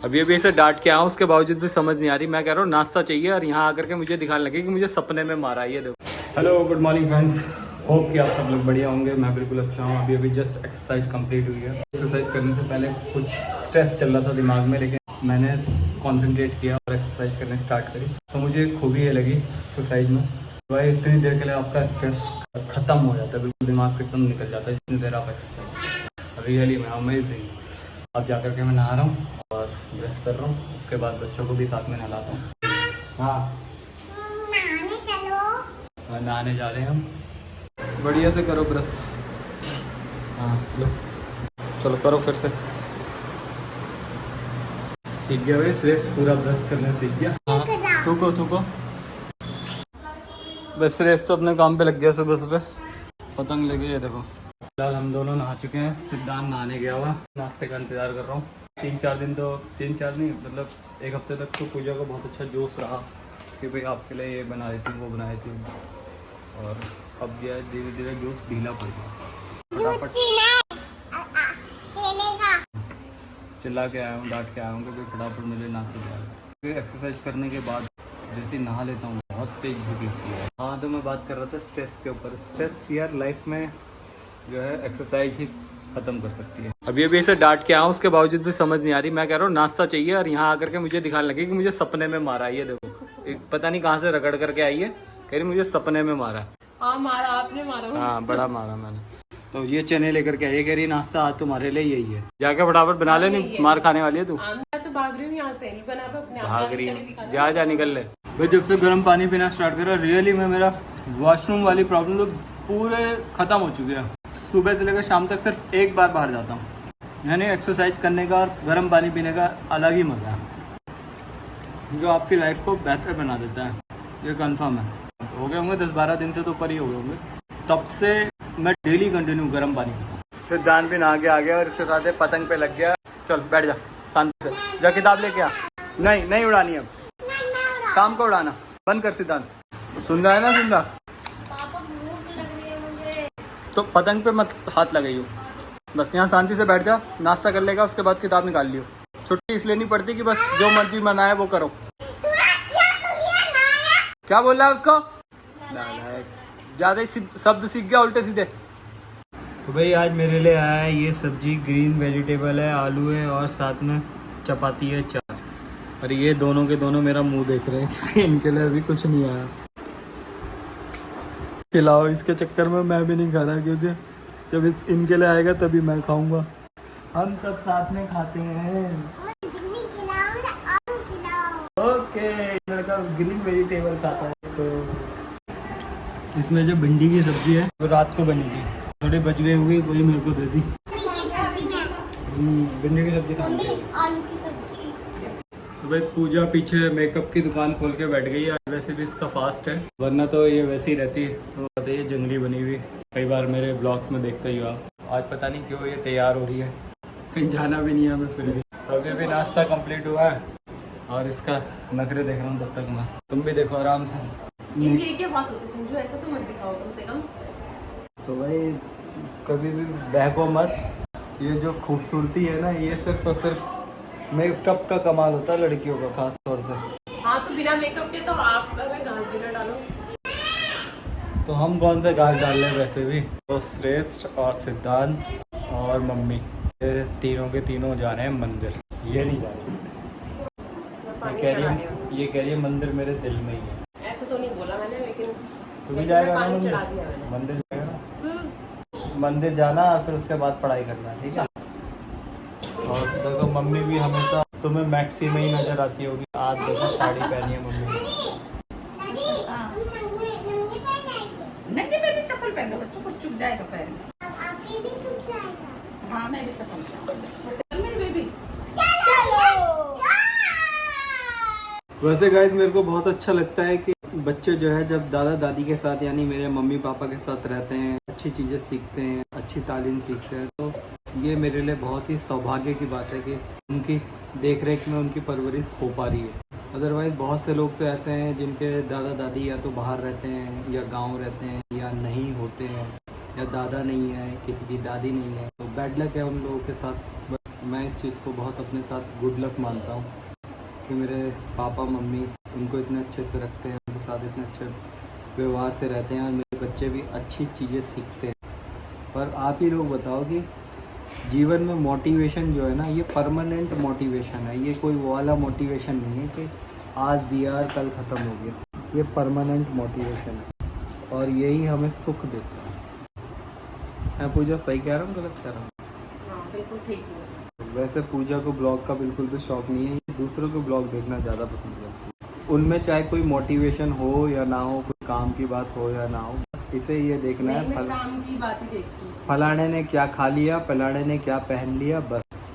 अभी ऐसे डांट के आया हूँ, उसके बावजूद भी समझ नहीं आ रही। मैं कह रहा हूँ नाश्ता चाहिए और यहाँ आकर के मुझे दिखाने लगे कि मुझे सपने में मारा। ये देखो। Hello, good morning friends. Hope कि आप सब लोग बढ़िया होंगे। मैं बिल्कुल अच्छा हूँ। अभी जस्ट एक्सरसाइज कंप्लीट हुई है। एक्सरसाइज करने से पहले कुछ स्ट्रेस चल रहा था दिमाग में, लेकिन मैंने कॉन्सेंट्रेट किया और एक्सरसाइज करने स्टार्ट करी। तो मुझे खूबी ये लगी एक्सरसाइज में, भाई इतनी देर के लिए आपका स्ट्रेस खत्म हो जाता है, बिल्कुल दिमाग से एकदम निकल जाता है जितनी देर आप एक्सरसाइज। रियली मैं अमेजिंग। अब जा करके मैं नहा रहा हूँ और ब्रश कर रहा हूँ, उसके बाद बच्चों को भी साथ में नहलाता हूँ। हाँ, नहाने चलो। नहाने जा रहे हैं हम। बढ़िया से करो ब्रश। हाँ लो, चलो करो फिर से। सीख गया भाई श्रेष्ठ, पूरा ब्रश करना सीख गया। हाँ, थूको। बस श्रेष्ठ तो अपने काम पे लग गया सुबह सुबह, पतंग लगी है देखो। फिलहाल हम दोनों नहा चुके हैं। सिद्धांत नहाने गया हुआ, नाश्ते का इंतजार कर रहा हूँ। 3-4 नहीं, मतलब एक हफ्ते तक तो पूजा को बहुत अच्छा जोश रहा कि भाई आपके लिए ये बना देती हूँ, वो बना देती हूँ, और अब यह धीरे धीरे जोश ढीला पड़ गया। फटाफट चिल्ला के आया हूँ, डांट के आया हूँ कि फटाफट मुझे नाश्ते दिया। एक्सरसाइज करने के बाद जैसे ही नहा लेता हूँ बहुत तेज भूख लगती है। हाँ, तो मैं बात कर रहा था स्ट्रेस के ऊपर। स्ट्रेस यार लाइफ में जो है एक्सरसाइज ही खत्म कर सकती है। अभी ऐसे डांट के आया हूँ, उसके बावजूद भी समझ नहीं आ रही। मैं कह रहा हूँ नाश्ता चाहिए और यहाँ आकर के मुझे दिखाने लगे कि मुझे सपने में मारा। ये देखो, एक पता नहीं कहाँ से रगड़ करके आई है, कह रही मुझे सपने में मारा। हाँ, मारा आपने, मारा। हाँ, बड़ा मारा मैंने। तो ये चने लेकर के आई, कह रही नाश्ता आज तुम्हारे लिए यही है, जाके फटाफट बना ले, नहीं मार खाने वाली है तू। मैं तो भाग रही हूँ यहाँ से, बना तो अपने आप। भाग रही है, जा निकल ले भाई। जब से गर्म पानी पीना स्टार्ट करा रियली में मेरा वॉशरूम वाली प्रॉब्लम तो पूरे खत्म हो चुकी है। सुबह से लेकर शाम तक सिर्फ एक बार बाहर जाता हूँ, यानी एक्सरसाइज करने का और गर्म पानी पीने का अलग ही मज़ा है, जो आपकी लाइफ को बेहतर बना देता है। ये कंफर्म है। हो गए होंगे 10-12 दिन से तो ऊपर ही हो गए होंगे, तब से मैं डेली कंटिन्यू गर्म पानी पीता हूँ। सिद्धांत भी नहा के आ गया और इसके साथ पतंग पे लग गया। चल बैठ जा शांति से, जा किताब लेके आ। नहीं उड़ानी अब, शाम को उड़ाना बंद कर। सिद्धांत सुन रहा है ना, सुन रहा? पापा भूख लग रही है मुझे। तो पतंग पे मत हाथ लगाइयो, बस यहाँ शांति से बैठ जा। नाश्ता कर लेगा, उसके बाद किताब निकाल लियो। छुट्टी इसलिए नहीं पड़ती कि बस जो मर्जी मनाए वो करो। क्या बोल रहा है उसको? ज़्यादा ही शब्द सीख गया उल्टे सीधे। तो भाई आज मेरे लिए आया है ये सब्जी, ग्रीन वेजिटेबल है, आलू है और साथ में चपाती है, चार। और ये दोनों के दोनों मेरा मुंह देख रहे हैं क्योंकि इनके लिए अभी कुछ नहीं आया। खिलाओ, इसके चक्कर में मैं भी नहीं खा रहा, क्योंकि जब इनके लिए आएगा तभी मैं खाऊंगा। हम सब साथ में खाते हैं। ओके, लड़का ग्रीन वेजिटेबल खाता है। तो इसमें जो भिंडी की सब्जी है वो रात को बनी थी, थोड़ी बच गई हुई, वही मेरे को दे दी। भिंडी की सब्जी खानी चाहिए। आलू की सब्जी। तो भाई पूजा पीछे मेकअप की दुकान खोल के बैठ गई है। वैसे भी इसका फास्ट है, वरना तो ये वैसे ही रहती है। तो बताइए, जंगली बनी हुई, कई बार मेरे ब्लॉग्स में देखते ही हो आप। आज पता नहीं क्यों ये तैयार हो रही है, कहीं जाना भी नहीं है हमें फिर भी। तो अभी भी नाश्ता कंप्लीट हुआ है और इसका नखरे देख रहा हूँ तब तक मैं। तुम भी देखो आराम से। ये क्या बात होती है संजू, ऐसा तो मत दिखाओ कम से कम। तो भाई कभी भी बहको मत। ये जो खूबसूरती है ना, ये सिर्फ और सिर्फ मेकअप का कमाल होता है लड़कियों का, खास तौर से। हाँ, तो बिना मेकअप के तो आप घर में घास भी ना डालो। तो हम कौन सा घास डाल रहे हैं वैसे भी। तो श्रेष्ठ और सिद्धांत और मम्मी, ये तीनों के तीनों जा रहे हैं मंदिर। ये नहीं जा रही, ये कह रही है मंदिर मेरे दिल में ही है। ऐसा तो नहीं बोला मैंने, लेकिन तू भी जाएगा ना पानी चढ़ा दिया मैंने। मंदिर जाएगा ना, मंदिर जाना और फिर उसके बाद पढ़ाई करना, ठीक है। और देखो मम्मी भी हमेशा तुम्हें मैक्सी में ही नजर आती होगी। आज देखो साड़ी पहनी है मम्मी ने। नंगे पैर चप्पल पहन लो, बच्चों को चुभ जाएगा पैर में। हाँ, मैं भी चप्पल पहन। मेरी बेबी वैसे गाइस मेरे को बहुत अच्छा लगता है कि बच्चे जो है जब दादा दादी के साथ, यानी मेरे मम्मी पापा के साथ रहते हैं, अच्छी चीज़ें सीखते हैं, अच्छी तालीम सीखते हैं। तो ये मेरे लिए बहुत ही सौभाग्य की बात है कि उनकी देख रेख में उनकी परवरिश हो पा रही है। अदरवाइज़ बहुत से लोग तो ऐसे हैं जिनके दादा दादी या तो बाहर रहते हैं या गांव रहते हैं या नहीं होते हैं, या दादा नहीं है, किसी की दादी नहीं है, तो बैड लक है उन लोगों के साथ। बट मैं इस चीज़ को बहुत अपने साथ गुड लक मानता हूँ कि मेरे पापा मम्मी उनको इतने अच्छे से रखते हैं, उनके साथ इतने अच्छे व्यवहार से रहते हैं और मेरे बच्चे भी अच्छी चीज़ें सीखते हैं। पर आप ही लोग बताओ कि जीवन में मोटिवेशन जो है ना, ये परमानेंट मोटिवेशन है। ये कोई वो वाला मोटिवेशन नहीं है कि आज दिया और कल ख़त्म हो गया। ये परमानेंट मोटिवेशन है और यही हमें सुख देता है। मैं पूजा सही कह रहा हूँ गलत कह रहा हूँ? हाँ बिल्कुल ठीक है। वैसे पूजा को ब्लॉग का बिल्कुल भी शौक नहीं है, ये दूसरों के ब्लॉग देखना ज़्यादा पसंद करती है। उनमें चाहे कोई मोटिवेशन हो या ना हो, कोई काम की बात हो या ना हो, बस इसे ये देखना है मैं काम की बात ही देखती हूँ। फलाने ने क्या खा लिया, फलाने ने क्या पहन लिया, बस।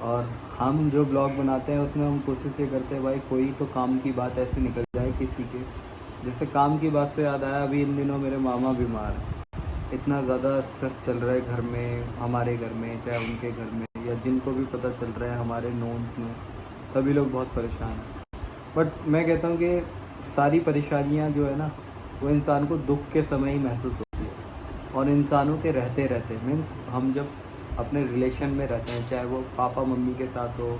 और हम जो ब्लॉग बनाते हैं उसमें हम कोशिश ये करते हैं भाई कोई तो काम की बात ऐसी निकल जाए किसी के। जैसे काम की बात से याद आया, अभी इन दिनों मेरे मामा बीमार हैं। इतना ज़्यादा स्ट्रेस चल रहा है घर में, हमारे घर में, चाहे उनके घर में, या जिनको भी पता चल रहा है हमारे नोन्स में, सभी लोग बहुत परेशान हैं। बट मैं कहता हूँ कि सारी परेशानियाँ जो है ना, वो इंसान को दुख के समय ही महसूस होती है। और इंसानों के रहते रहते मीन्स हम जब अपने रिलेशन में रहते हैं, चाहे वो पापा मम्मी के साथ हो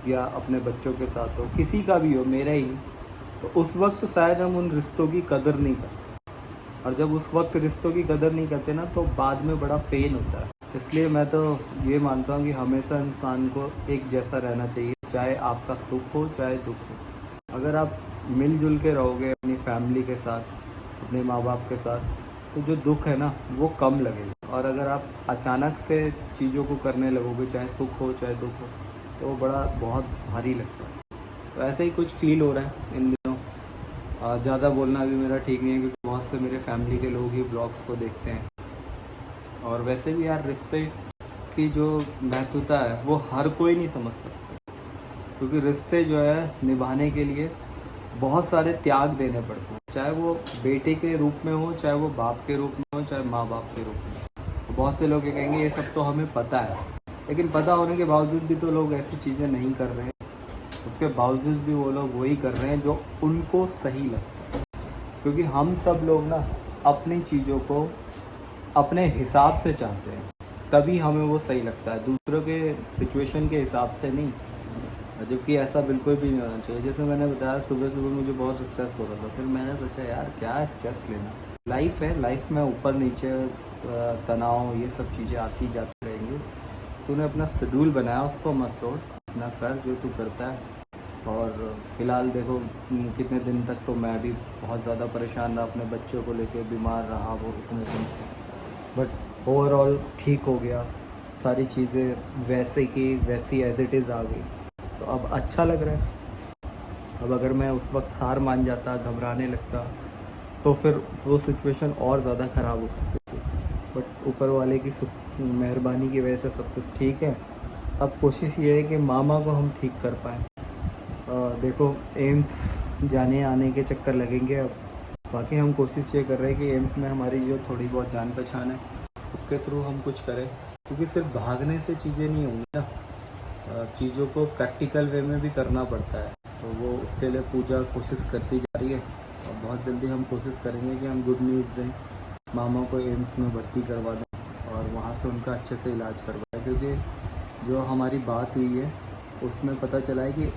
या अपने बच्चों के साथ हो, किसी का भी हो, मेरा ही, तो उस वक्त शायद हम उन रिश्तों की कदर नहीं करते। और जब उस वक्त रिश्तों की कदर नहीं करते ना, तो बाद में बड़ा पेन होता है। इसलिए मैं तो ये मानता हूँ कि हमेशा इंसान को एक जैसा रहना चाहिए, चाहे आपका सुख हो चाहे दुख हो। अगर आप मिलजुल के रहोगे अपनी फैमिली के साथ, अपने माँ बाप के साथ, तो जो दुख है ना वो कम लगेगा। और अगर आप अचानक से चीज़ों को करने लगोगे, चाहे सुख हो चाहे दुख हो, तो वो बड़ा बहुत भारी लगता है। तो ऐसे ही कुछ फील हो रहा है इन दिनों। ज़्यादा बोलना भी मेरा ठीक नहीं है क्योंकि बहुत से मेरे फैमिली के लोग ही ब्लॉग्स को देखते हैं। और वैसे भी यार रिश्ते की जो महत्वता है वो हर कोई नहीं समझ सकता, क्योंकि रिश्ते जो है निभाने के लिए बहुत सारे त्याग देने पड़ते हैं, चाहे वो बेटे के रूप में हो, चाहे वो बाप के रूप में हो, चाहे माँ बाप के रूप में हो। बहुत से लोग ये कहेंगे ये सब तो हमें पता है, लेकिन पता होने के बावजूद भी तो लोग ऐसी चीज़ें नहीं कर रहे हैं। उसके बावजूद भी वो लोग वही कर रहे हैं जो उनको सही लगता है। क्योंकि हम सब लोग ना अपनी चीज़ों को अपने हिसाब से चाहते हैं, तभी हमें वो सही लगता है, दूसरों के सिचुएशन के हिसाब से नहीं। जबकि ऐसा बिल्कुल भी नहीं होना चाहिए। जैसे मैंने बताया, सुबह सुबह मुझे बहुत स्ट्रेस हो रहा था, फिर मैंने सोचा यार क्या स्ट्रेस लेना, लाइफ है, लाइफ में ऊपर नीचे तनाव ये सब चीज़ें आती जाती रहेंगी। तूने अपना शेड्यूल बनाया, उसको मत तोड़, अपना कर जो तू करता है। और फ़िलहाल देखो कितने दिन तक तो मैं भी बहुत ज़्यादा परेशान रहा, अपने बच्चों को लेके बीमार रहा वो इतने दिन से। बट ओवरऑल ठीक हो गया, सारी चीज़ें वैसे की वैसी एज़ इट इज़ आ गई, तो अब अच्छा लग रहा है। अब अगर मैं उस वक्त हार मान जाता, घबराने लगता, तो फिर वो सिचुएशन और ज़्यादा ख़राब हो सकती थी। बट ऊपर वाले की मेहरबानी की वजह से सब कुछ ठीक है। अब कोशिश ये है कि मामा को हम ठीक कर पाएँ। देखो एम्स जाने आने के चक्कर लगेंगे अब, बाकी हम कोशिश ये कर रहे हैं कि एम्स में हमारी जो थोड़ी बहुत जान पहचान है उसके थ्रू हम कुछ करें, क्योंकि सिर्फ भागने से चीज़ें नहीं होंगी ना, चीज़ों को प्रैक्टिकल वे में भी करना पड़ता है। तो वो उसके लिए पूजा कोशिश करती जा रही है और बहुत जल्दी हम कोशिश करेंगे कि हम गुड न्यूज़ दें, मामा को एम्स में भर्ती करवा दें और वहाँ से उनका अच्छे से इलाज करवाएं। क्योंकि जो हमारी बात हुई है उसमें पता चला है कि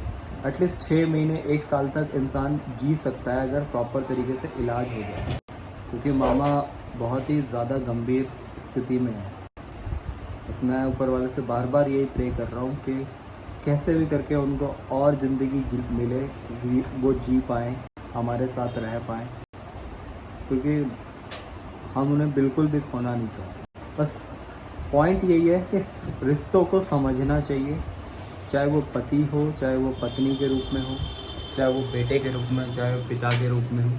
एटलीस्ट 6 महीने 1 साल तक इंसान जी सकता है अगर प्रॉपर तरीके से इलाज हो जाए, क्योंकि मामा बहुत ही ज़्यादा गंभीर स्थिति में है। बस मैं ऊपर वाले से बार बार यही प्रे कर रहा हूँ कि कैसे भी करके उनको और ज़िंदगी मिले, वो जी पाएँ, हमारे साथ रह पाएँ, क्योंकि हम उन्हें बिल्कुल भी खोना नहीं चाहते। बस पॉइंट यही है कि रिश्तों को समझना चाहिए, चाहे वो पति हो, चाहे वो पत्नी के रूप में हो, चाहे वो बेटे के रूप में, चाहे वो पिता के रूप में हो,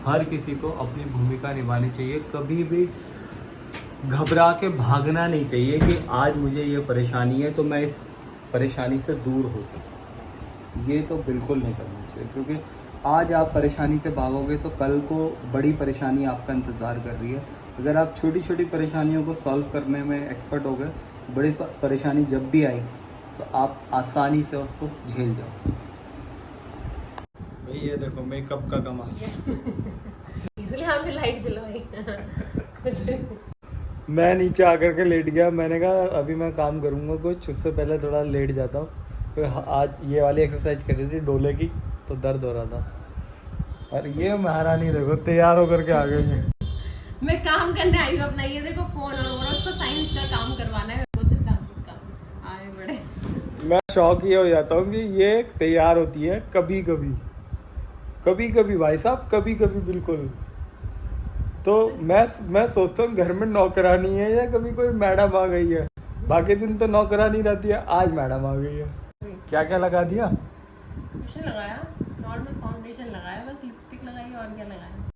हर किसी को अपनी भूमिका निभानी चाहिए। कभी भी घबरा के भागना नहीं चाहिए कि आज मुझे ये परेशानी है तो मैं इस परेशानी से दूर हो जाऊँ, ये तो बिल्कुल नहीं करना चाहिए। क्योंकि आज आप परेशानी से भागोगे तो कल को बड़ी परेशानी आपका इंतज़ार कर रही है। अगर आप छोटी छोटी परेशानियों को सॉल्व करने में एक्सपर्ट हो गए, बड़ी परेशानी जब भी आई तो आप आसानी से उसको झेल जाओ। भाई ये देखो मेकअप का कमाल। इसलिए हमने लाइट जलवाई। कुछ मैं नीचे आकर के लेट गया। मैंने कहा अभी मैं काम करूँगा कुछ, उससे पहले थोड़ा लेट जाता हूँ। तो आज ये वाली एक्सरसाइज कर रही थी डोले की, तो दर्द हो रहा था। और ये महारानी देखो तैयार होकर के आ गई है। मैं काम करने आई हूँ अपना, ये देखो फोन और वो उसको साइंस का काम करवाना है, वो सिद्धांत का आए बड़े। मैं शौक ये हो जाता हूँ कि ये तैयार होती है कभी कभी, कभी कभी भाई साहब, कभी कभी बिल्कुल। तो मैं सोचता हूँ घर में नौकरानी है या कभी कोई मैडम आ गई है। बाकी दिन तो नौकरानी रहती है, आज मैडम आ गई है। क्या क्या लगा दिया? कुछ नहीं लगाया, नॉर्मल फाउंडेशन लगाया, बस लिपस्टिक लगाई और क्या लगाया।